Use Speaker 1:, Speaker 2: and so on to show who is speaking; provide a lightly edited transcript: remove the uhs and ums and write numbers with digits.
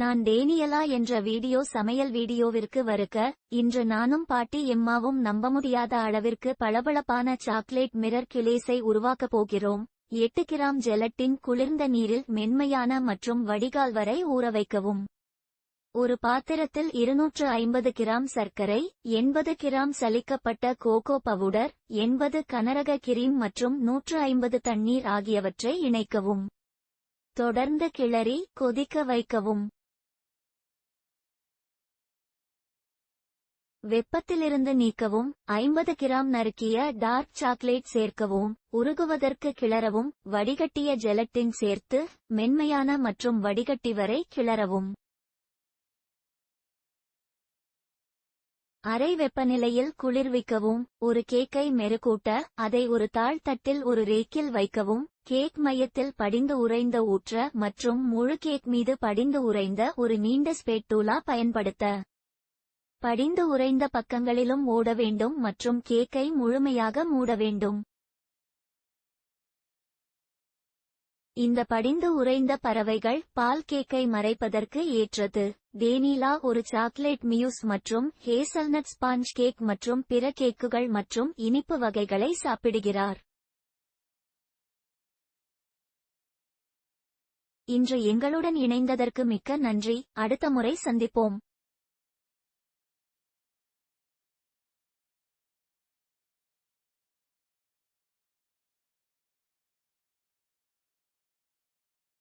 Speaker 1: நான் டேனியலா என்ற சமையல் வீடியோவிற்கு வருக. இன்று நானும் பாட்டி எம்மாவும் நம்ப முடியாத அளவிற்கு பளபளப்பான சாக்லேட் மிரர் கிளேஸை உருவாக்கப் போகிறோம். 8 கிராம் ஜெலட்டின் குளிர்ந்த நீரில் மென்மையான மற்றும் வடிகால் வரை ஊற வைக்கவும். ஒரு பாத்திரத்தில் 250 கிராம் சர்க்கரை, 80 கிராம் சலிக்கப்பட்ட கோகோ பவுடர், 80 கனரக கிரீம் மற்றும் 150 தண்ணீர் ஆகியவற்றை இணைக்கவும். தொடர்ந்து கிளறி கொதிக்க வைக்கவும். வெப்பத்திலிருந்து நீக்கவும். 50 கிராம் நறுக்கிய டார்க் சாக்லேட் சேர்க்கவும். உருகுவதற்கு கிளறவும். வடிகட்டிய ஜெலட்டின் சேர்த்து மென்மையான மற்றும் வடிகட்டி வரை கிளறவும். அறை வெப்பநிலையில் குளிர்விக்கவும். ஒரு கேக்கை மெருகூட்ட அதை ஒரு தாழ் தட்டில் ஒரு ரேக்கில் வைக்கவும். கேக் மையத்தில் படிந்து உறைந்த ஊற்ற மற்றும் முழு கேக் மீது படிந்து உறைந்த ஒரு நீண்ட ஸ்பேட்டூலா பயன்படுத்த. படிந்து உறைந்த பக்கங்களிலும் ஓட வேண்டும் மற்றும் கேக்கை முழுமையாக மூட வேண்டும். இந்த படிந்து உறைந்த பறவைகள் பால் கேக்கை மறைப்பதற்கு ஏற்றது. டேனியலா ஒரு சாக்லேட் மியூஸ் மற்றும் ஹேசல்நட் ஸ்பாஞ்ச் கேக் மற்றும் பிற கேக்குகள் மற்றும் இனிப்பு வகைகளை சாப்பிடுகிறார். இன்று எங்களுடன் இணைந்ததற்கு மிக்க நன்றி. அடுத்த முறை சந்திப்போம்.